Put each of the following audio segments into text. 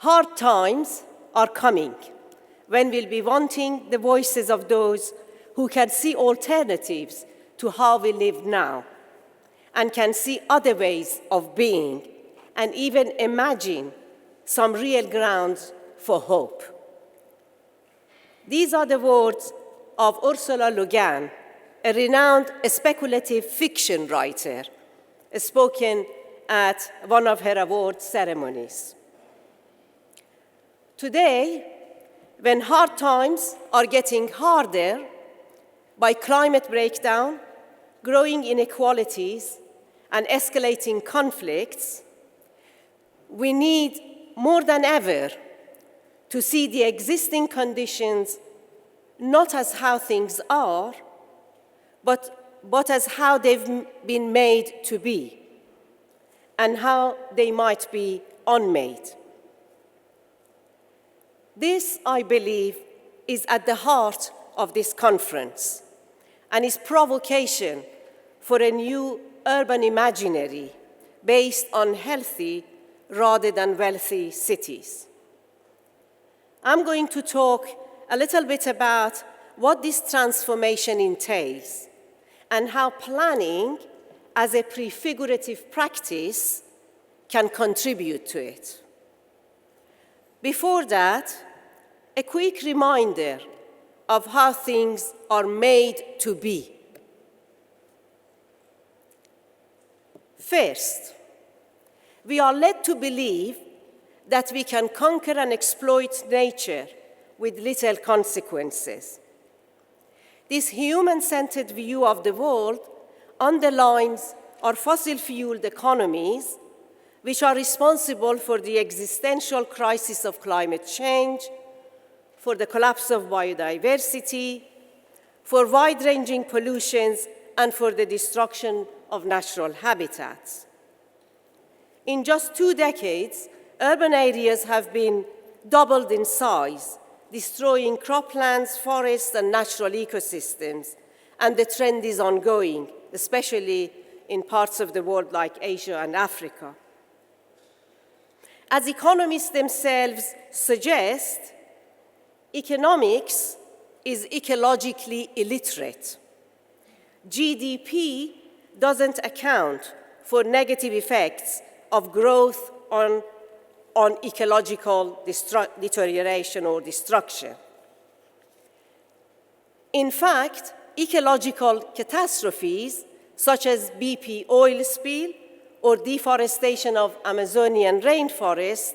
Hard times are coming when we'll be wanting the voices of those who can see alternatives to how we live now and can see other ways of being and even imagine some real grounds for hope. These are the words of Ursula Le Guin, a renowned speculative fiction writer, spoken at one of her award ceremonies. Today, when hard times are getting harder by climate breakdown, growing inequalities, and escalating conflicts, we need more than ever to see the existing conditions not as how things are, but as how they've been made to be and how they might be unmade. This, I believe, is at the heart of this conference and is provocation for a new urban imaginary based on healthy rather than wealthy cities. I'm going to talk a little bit about what this transformation entails and how planning as a prefigurative practice can contribute to it. Before that, a quick reminder of how things are made to be. First, we are led to believe that we can conquer and exploit nature with little consequences. This human-centered view of the world underlines our fossil-fueled economies, which are responsible for the existential crisis of climate change, for the collapse of biodiversity, for wide-ranging pollutions, and for the destruction of natural habitats. In just 2 decades, urban areas have been doubled in size, destroying croplands, forests, and natural ecosystems, and the trend is ongoing, especially in parts of the world like Asia and Africa. As economists themselves suggest, economics is ecologically illiterate. GDP doesn't account for negative effects of growth on ecological deterioration or destruction. In fact, ecological catastrophes such as BP oil spill or deforestation of Amazonian rainforest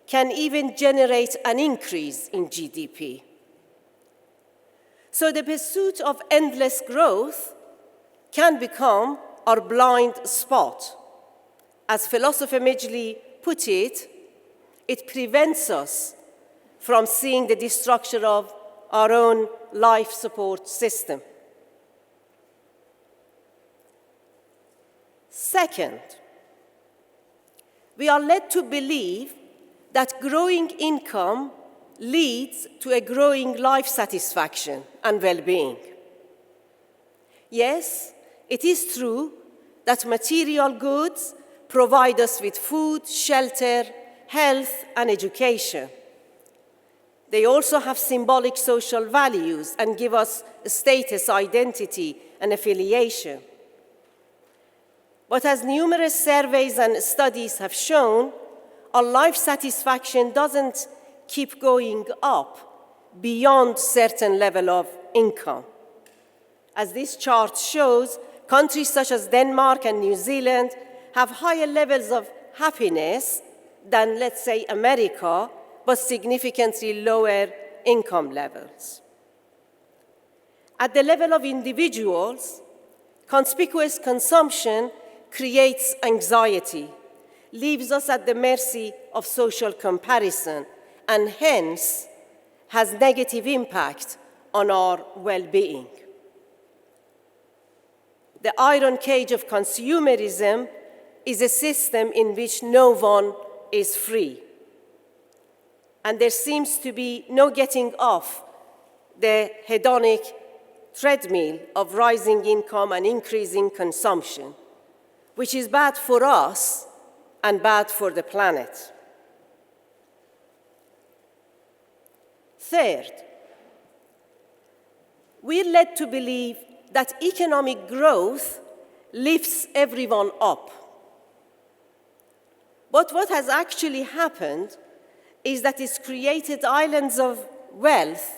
can even generate an increase in GDP. So the pursuit of endless growth can become our blind spot. As philosopher Midgley put it, it prevents us from seeing the destruction of our own life support system. Second, we are led to believe that growing income leads to a growing life satisfaction and well-being. Yes, it is true that material goods provide us with food, shelter, health, and education. They also have symbolic social values and give us a status, identity, and affiliation. But as numerous surveys and studies have shown, our life satisfaction doesn't keep going up beyond a certain level of income. As this chart shows, countries such as Denmark and New Zealand have higher levels of happiness than, let's say, America, but significantly lower income levels. At the level of individuals, conspicuous consumption creates anxiety, leaves us at the mercy of social comparison, and hence has negative impact on our well-being. The iron cage of consumerism is a system in which no one is free. And there seems to be no getting off the hedonic treadmill of rising income and increasing consumption, which is bad for us and bad for the planet. Third, we're led to believe that economic growth lifts everyone up. But what has actually happened is that it's created islands of wealth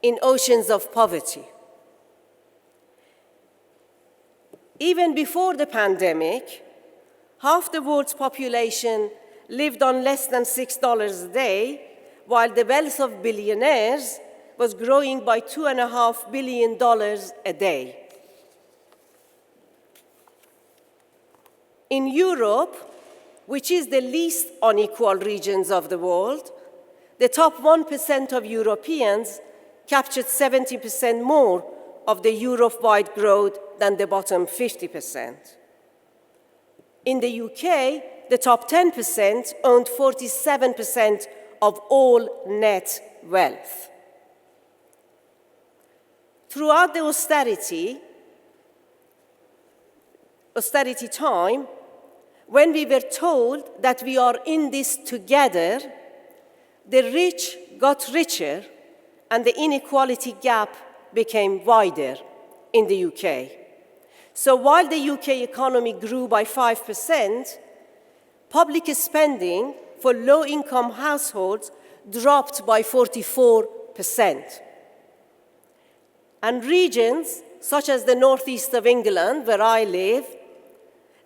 in oceans of poverty. Even before the pandemic, half the world's population lived on less than $6 a day, while the wealth of billionaires was growing by $2.5 billion a day. In Europe, which is the least unequal regions of the world, the top 1% of Europeans captured 70% more of the Europe-wide growth than the bottom 50%. In the UK, the top 10% owned 47% of all net wealth. Throughout the austerity time, when we were told that we are in this together, the rich got richer and the inequality gap became wider in the UK. So while the UK economy grew by 5%, public spending for low-income households dropped by 44%. And regions, such as the northeast of England, where I live,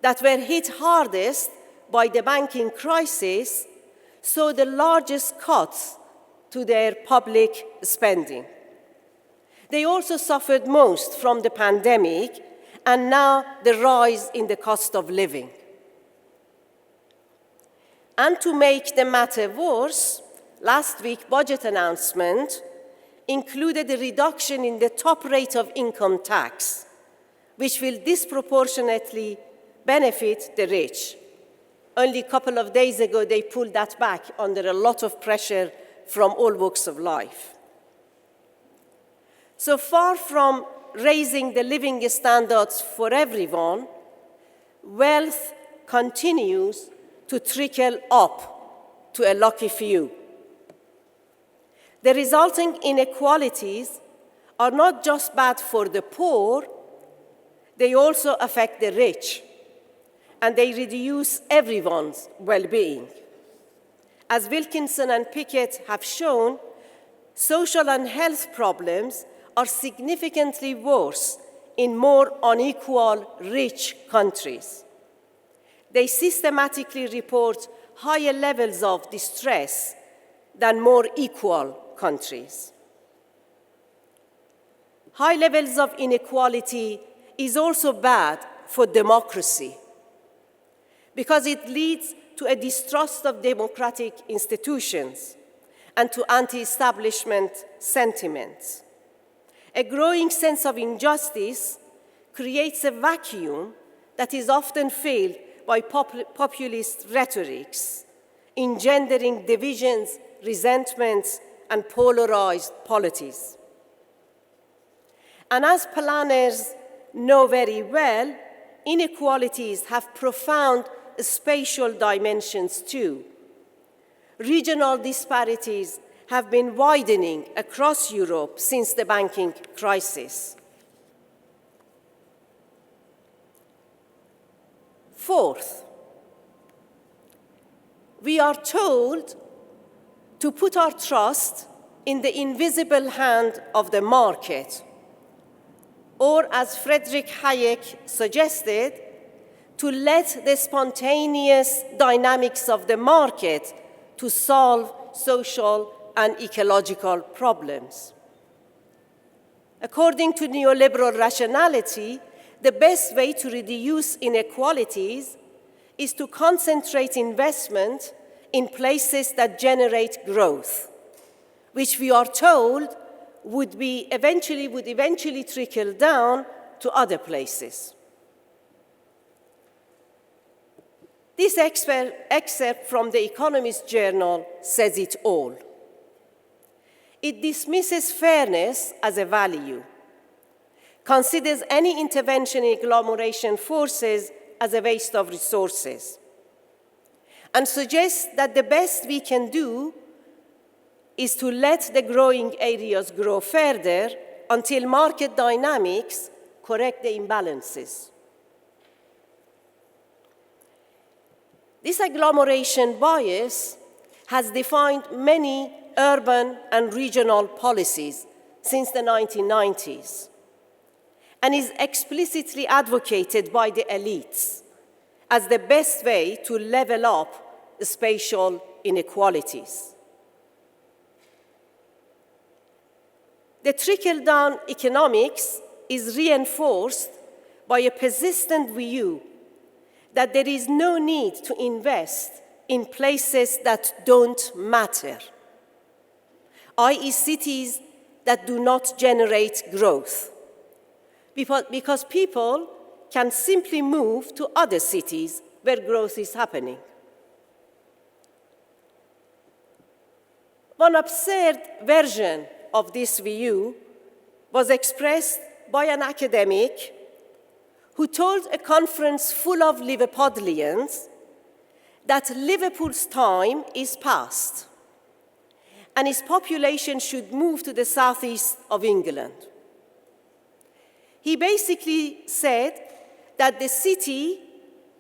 that were hit hardest by the banking crisis, saw the largest cuts to their public spending. They also suffered most from the pandemic and now the rise in the cost of living. And to make the matter worse, last week's budget announcement included a reduction in the top rate of income tax, which will disproportionately benefit the rich. Only a couple of days ago, they pulled that back under a lot of pressure from all walks of life. So far from raising the living standards for everyone, wealth continues to trickle up to a lucky few. The resulting inequalities are not just bad for the poor, they also affect the rich, and they reduce everyone's well-being. As Wilkinson and Pickett have shown, social and health problems are significantly worse in more unequal, rich countries. They systematically report higher levels of distress than more equal countries. High levels of inequality is also bad for democracy because it leads to a distrust of democratic institutions and to anti-establishment sentiments. A growing sense of injustice creates a vacuum that is often filled by populist rhetorics, engendering divisions, resentments, and polarized polities. And as planners know very well, inequalities have profound spatial dimensions too. Regional disparities have been widening across Europe since the banking crisis. Fourth, we are told to put our trust in the invisible hand of the market, or as Friedrich Hayek suggested, to let the spontaneous dynamics of the market to solve social and ecological problems. According to neoliberal rationality, the best way to reduce inequalities is to concentrate investment in places that generate growth, which we are told would eventually trickle down to other places. This excerpt from the Economist Journal says it all. It dismisses fairness as a value, considers any intervention in agglomeration forces as a waste of resources, and suggests that the best we can do is to let the growing areas grow further until market dynamics correct the imbalances. This agglomeration bias has defined many urban and regional policies since the 1990s and is explicitly advocated by the elites as the best way to level up spatial inequalities. The trickle-down economics is reinforced by a persistent view that there is no need to invest in places that don't matter, i.e. cities that do not generate growth, because people can simply move to other cities where growth is happening. One absurd version of this view was expressed by an academic who told a conference full of Liverpudlians that Liverpool's time is past and its population should move to the southeast of England. He basically said that the city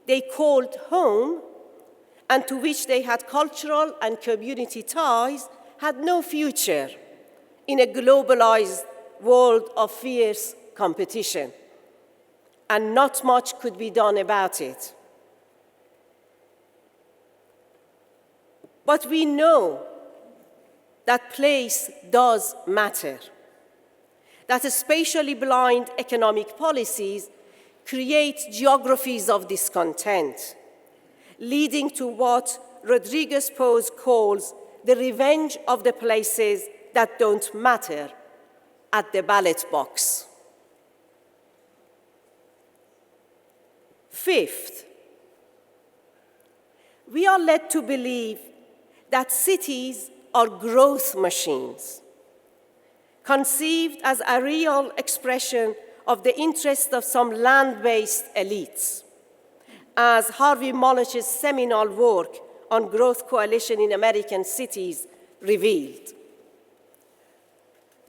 they called home and to which they had cultural and community ties had no future in a globalized world of fierce competition, and not much could be done about it. But we know that place does matter, that spatially blind economic policies create geographies of discontent, leading to what Rodriguez Pose calls the revenge of the places that don't matter at the ballot box. Fifth, we are led to believe that cities are growth machines, conceived as a real expression of the interest of some land-based elites, as Harvey Moloch's seminal work on growth coalition in American cities revealed.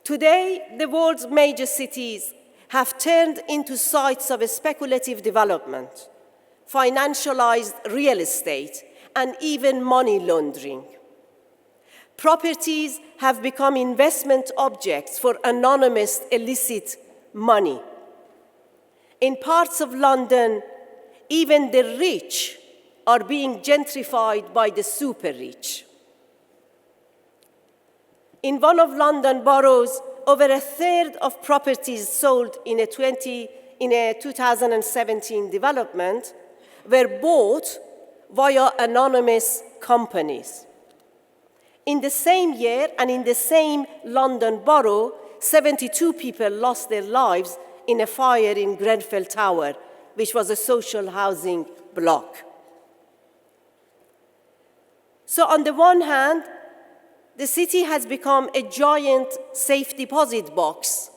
Today, the world's major cities have turned into sites of speculative development, financialized real estate, and even money laundering. Properties have become investment objects for anonymous illicit money. In parts of London, even the rich are being gentrified by the super rich. In one of London boroughs, over a third of properties sold in a 2017 development were bought via anonymous companies. In the same year and in the same London borough, 72 people lost their lives in a fire in Grenfell Tower, which was a social housing block. So on the one hand, the city has become a giant safe deposit box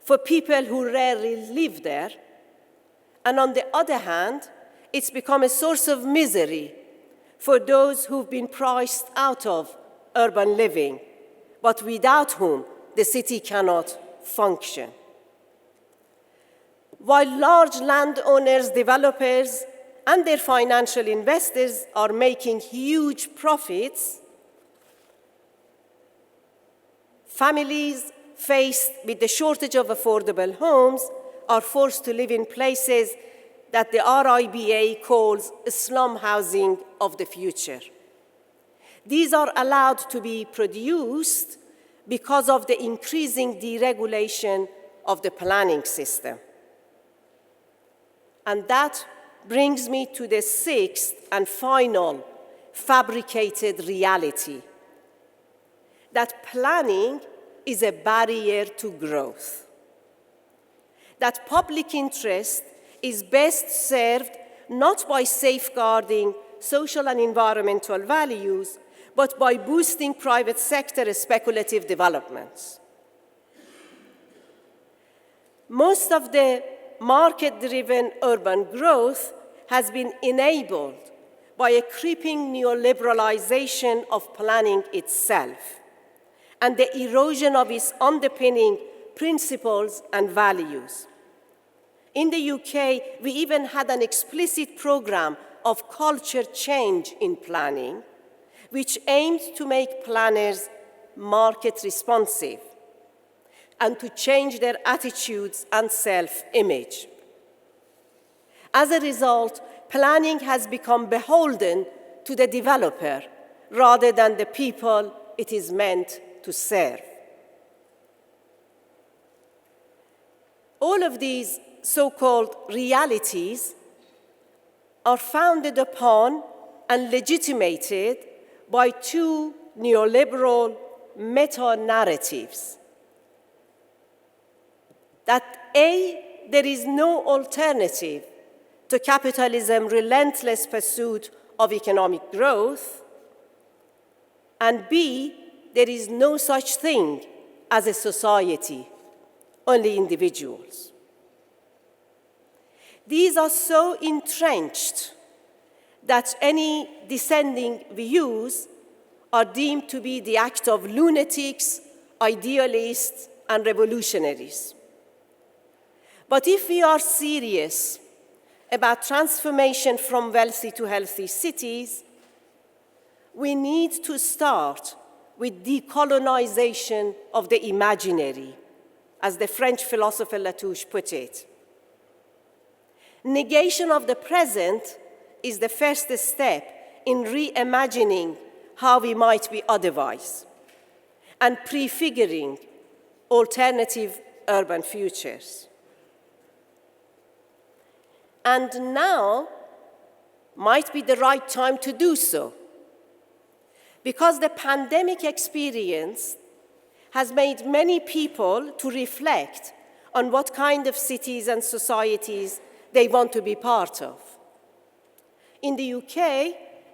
for people who rarely live there. And on the other hand, it's become a source of misery for those who've been priced out of urban living, but without whom the city cannot function. While large landowners, developers, and their financial investors are making huge profits, families faced with the shortage of affordable homes are forced to live in places that the RIBA calls slum housing of the future. These are allowed to be produced because of the increasing deregulation of the planning system. And that brings me to the sixth and final fabricated reality, that planning is a barrier to growth, that public interest is best served not by safeguarding social and environmental values, but by boosting private sector speculative developments. Most of the market-driven urban growth has been enabled by a creeping neoliberalization of planning itself, and the erosion of its underpinning principles and values. In the UK, we even had an explicit program of culture change in planning, which aimed to make planners market responsive and to change their attitudes and self-image. As a result, planning has become beholden to the developer rather than the people it is meant to serve. All of these so-called realities are founded upon and legitimated by two neoliberal meta-narratives. That A, there is no alternative to capitalism's relentless pursuit of economic growth, and B, there is no such thing as a society, only individuals. These are so entrenched that any dissenting views are deemed to be the act of lunatics, idealists, and revolutionaries. But if we are serious about transformation from wealthy to healthy cities, we need to start with decolonization of the imaginary, as the French philosopher Latouche put it. Negation of the present is the first step in reimagining how we might be otherwise and prefiguring alternative urban futures. And now might be the right time to do so, because the pandemic experience has made many people to reflect on what kind of cities and societies they want to be part of. In the UK,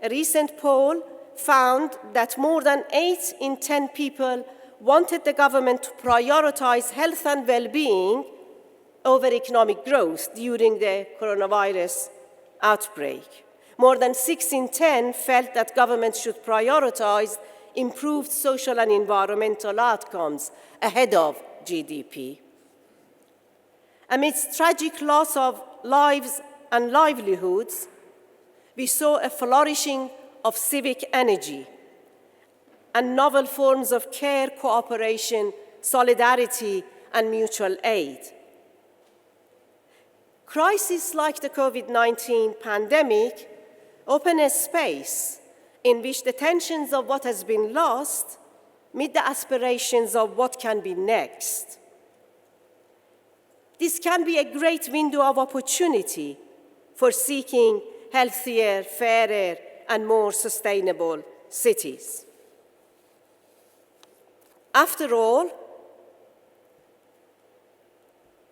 a recent poll found that more than 8 in 10 people wanted the government to prioritize health and well-being over economic growth during the coronavirus outbreak. More than 6 in 10 felt that governments should prioritize improved social and environmental outcomes ahead of GDP. Amidst tragic loss of lives and livelihoods, we saw a flourishing of civic energy and novel forms of care, cooperation, solidarity, and mutual aid. Crises like the COVID-19 pandemic open a space in which the tensions of what has been lost meet the aspirations of what can be next. This can be a great window of opportunity for seeking healthier, fairer, and more sustainable cities. After all,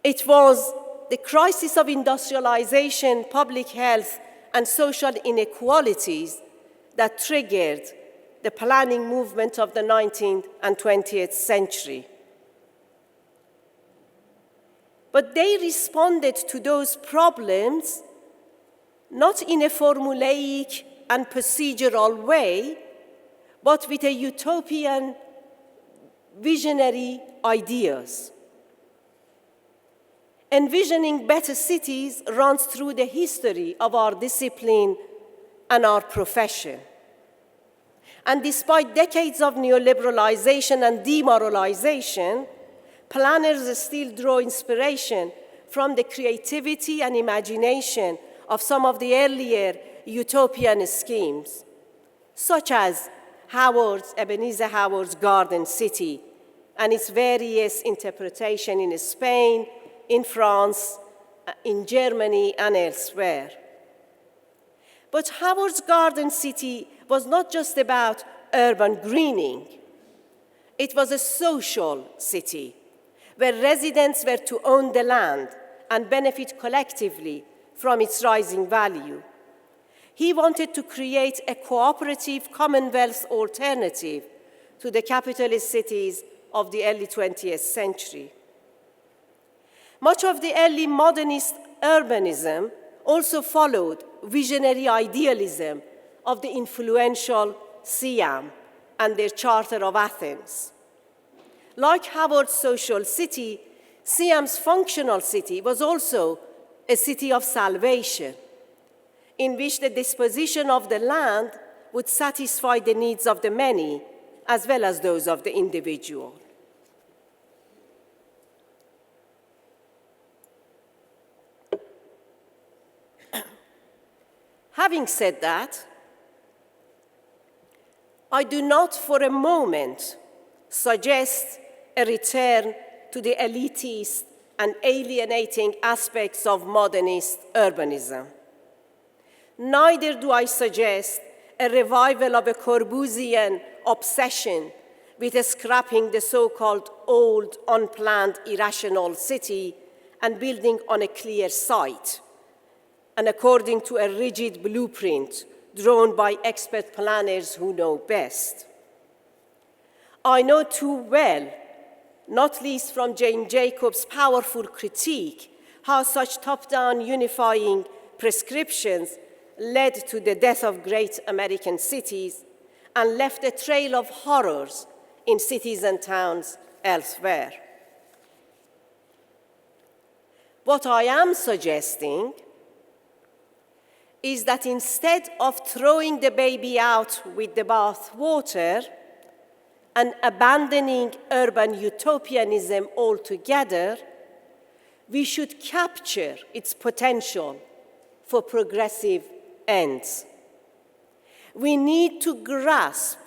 it was the crisis of industrialization, public health, and social inequalities that triggered the planning movement of the 19th and 20th century. But they responded to those problems not in a formulaic and procedural way, but with a utopian, visionary ideas. Envisioning better cities runs through the history of our discipline and our profession. And despite decades of neoliberalization and demoralization, planners still draw inspiration from the creativity and imagination of some of the earlier utopian schemes, such as Ebenezer Howard's Garden City and its various interpretations in Spain, in France, in Germany, and elsewhere. But Howard's Garden City was not just about urban greening. It was a social city where residents were to own the land and benefit collectively from its rising value. He wanted to create a cooperative Commonwealth alternative to the capitalist cities of the early 20th century. Much of the early modernist urbanism also followed visionary idealism of the influential Siam and their Charter of Athens. Like Howard's social city, Siam's functional city was also a city of salvation, in which the disposition of the land would satisfy the needs of the many as well as those of the individual. Having said that, I do not for a moment suggest a return to the elitist and alienating aspects of modernist urbanism. Neither do I suggest a revival of a Corbusian obsession with scrapping the so-called old, unplanned, irrational city and building on a clear site, and according to a rigid blueprint drawn by expert planners who know best. I know too well, not least from Jane Jacobs' powerful critique, how such top-down unifying prescriptions led to the death of great American cities and left a trail of horrors in cities and towns elsewhere. What I am suggesting is that instead of throwing the baby out with the bathwater and abandoning urban utopianism altogether, we should capture its potential for progressive ends. We need to grasp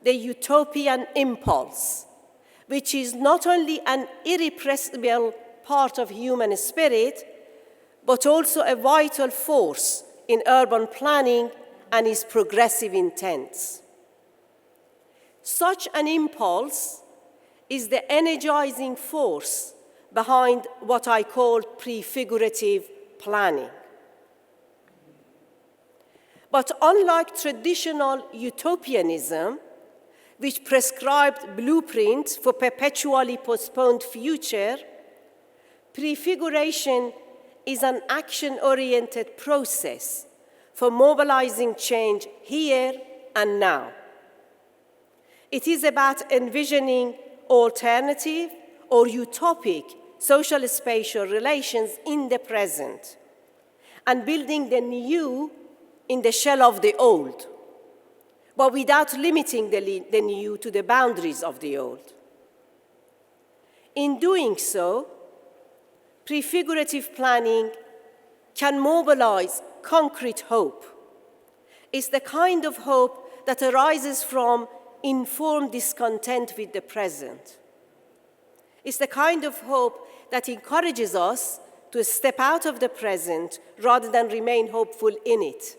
the utopian impulse, which is not only an irrepressible part of human spirit, but also a vital force in urban planning and its progressive intents. Such an impulse is the energizing force behind what I call prefigurative planning. But unlike traditional utopianism, which prescribed blueprints for perpetually postponed future, prefiguration is an action-oriented process for mobilizing change here and now. It is about envisioning alternative or utopic social spatial relations in the present and building the new in the shell of the old, but without limiting the new to the boundaries of the old. In doing so, prefigurative planning can mobilize concrete hope. It's the kind of hope that arises from informed discontent with the present. It's the kind of hope that encourages us to step out of the present rather than remain hopeful in it.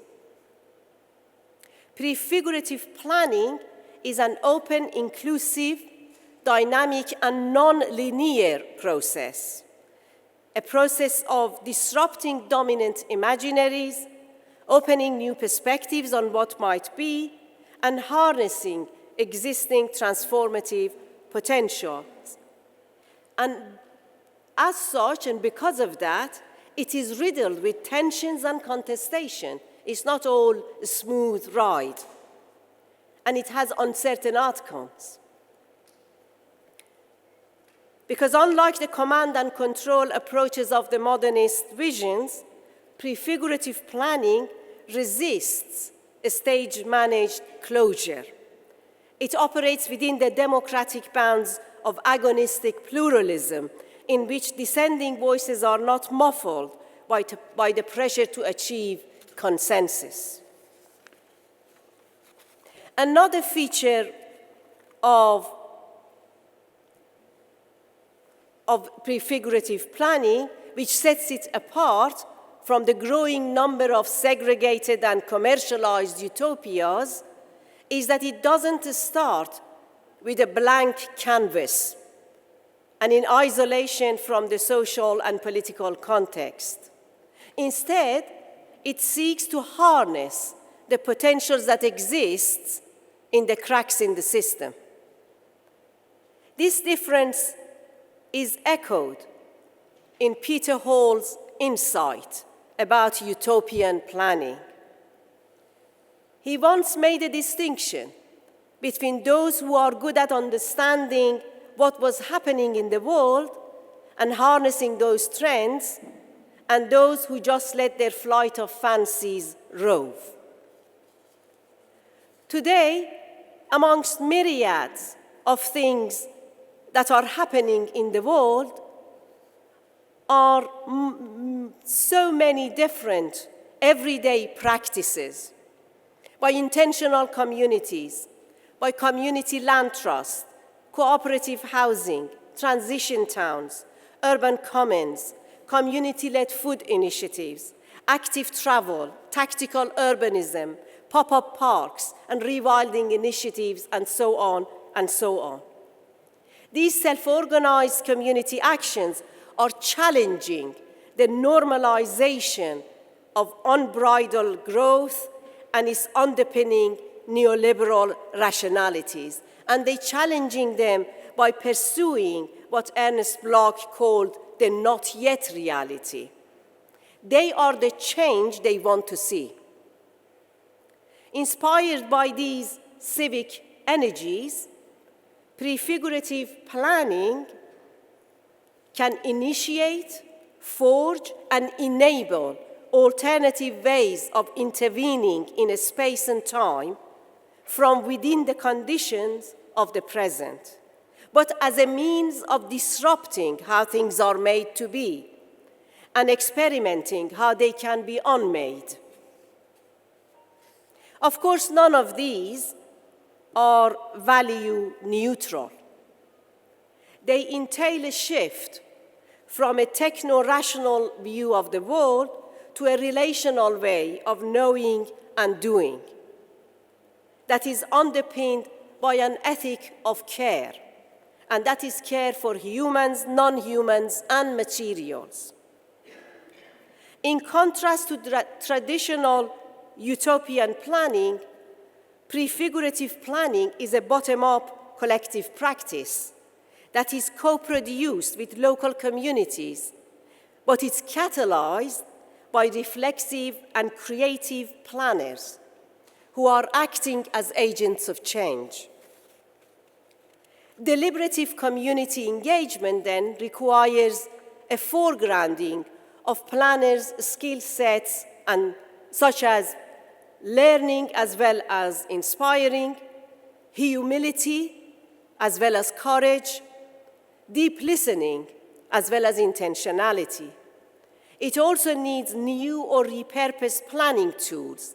Prefigurative planning is an open, inclusive, dynamic, and non-linear process. A process of disrupting dominant imaginaries, opening new perspectives on what might be, and harnessing existing transformative potentials. And as such, and because of that, it is riddled with tensions and contestation. It's not all a smooth ride, and it has uncertain outcomes. Because unlike the command and control approaches of the modernist visions, prefigurative planning resists a stage-managed closure. It operates within the democratic bounds of agonistic pluralism, in which dissenting voices are not muffled by the pressure to achieve consensus. Another feature of prefigurative planning, which sets it apart from the growing number of segregated and commercialized utopias, is that it doesn't start with a blank canvas and in isolation from the social and political context. Instead, it seeks to harness the potentials that exist in the cracks in the system. This difference is echoed in Peter Hall's insight about utopian planning. He once made a distinction between those who are good at understanding what was happening in the world and harnessing those trends, and those who just let their flight of fancies rove. Today, amongst myriads of things that are happening in the world, are so many different everyday practices by intentional communities, by community land trust, cooperative housing, transition towns, urban commons, community-led food initiatives, active travel, tactical urbanism, pop-up parks, and rewilding initiatives, and so on and so on. These self-organized community actions are challenging the normalization of unbridled growth and is underpinning neoliberal rationalities. And they're challenging them by pursuing what Ernest Bloch called the not yet reality. They are the change they want to see. Inspired by these civic energies, prefigurative planning can initiate, forge, and enable alternative ways of intervening in a space and time from within the conditions of the present, but as a means of disrupting how things are made to be and experimenting how they can be unmade. Of course, none of these are value neutral. They entail a shift from a techno-rational view of the world to a relational way of knowing and doing that is underpinned by an ethic of care, and that is care for humans, non-humans, and materials. In contrast to traditional utopian planning, prefigurative planning is a bottom-up collective practice that is co-produced with local communities, but it's catalyzed by reflexive and creative planners who are acting as agents of change. Deliberative community engagement then requires a foregrounding of planners' skill sets and such as learning as well as inspiring, humility as well as courage, deep listening as well as intentionality. It also needs new or repurposed planning tools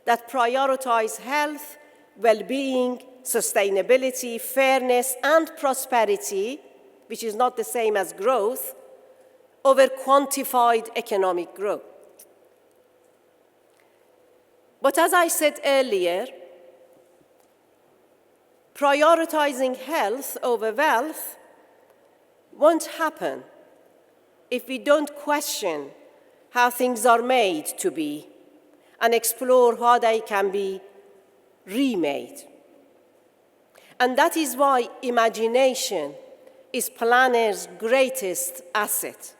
that prioritize health, well-being, sustainability, fairness, and prosperity, which is not the same as growth, over quantified economic growth. But as I said earlier, prioritizing health over wealth won't happen if we don't question how things are made to be and explore how they can be remade. And that is why imagination is planners' greatest asset.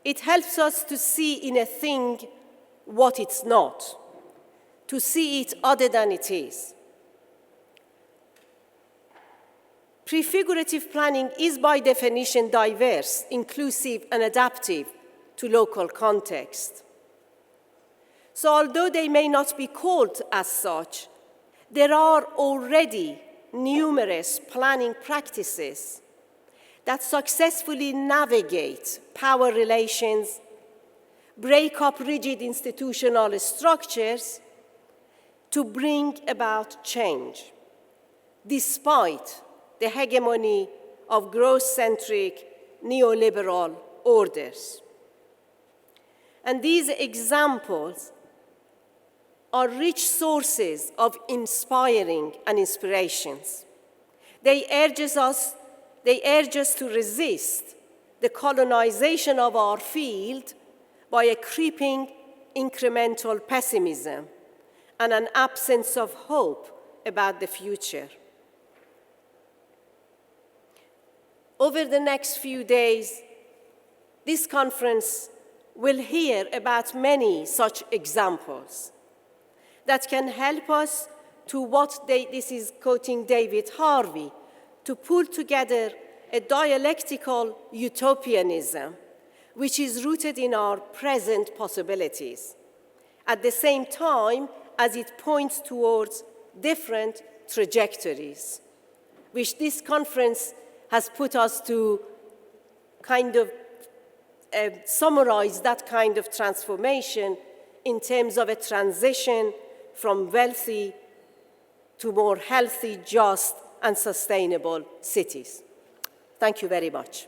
It helps us to see in a thing what it's not, to see it other than it is. Prefigurative planning is by definition diverse, inclusive, and adaptive to local context. So although they may not be called as such, there are already numerous planning practices that successfully navigate power relations, break up rigid institutional structures to bring about change, despite the hegemony of growth-centric neoliberal orders. And these examples are rich sources of inspiring and inspirations. They urge us to resist the colonization of our field by a creeping incremental pessimism and an absence of hope about the future. Over the next few days, this conference will hear about many such examples that can help us to this is quoting David Harvey, to pull together a dialectical utopianism, which is rooted in our present possibilities, at the same time as it points towards different trajectories, which this conference has put us to kind of summarize that kind of transformation in terms of a transition from wealthy to more healthy, just, and sustainable cities. Thank you very much.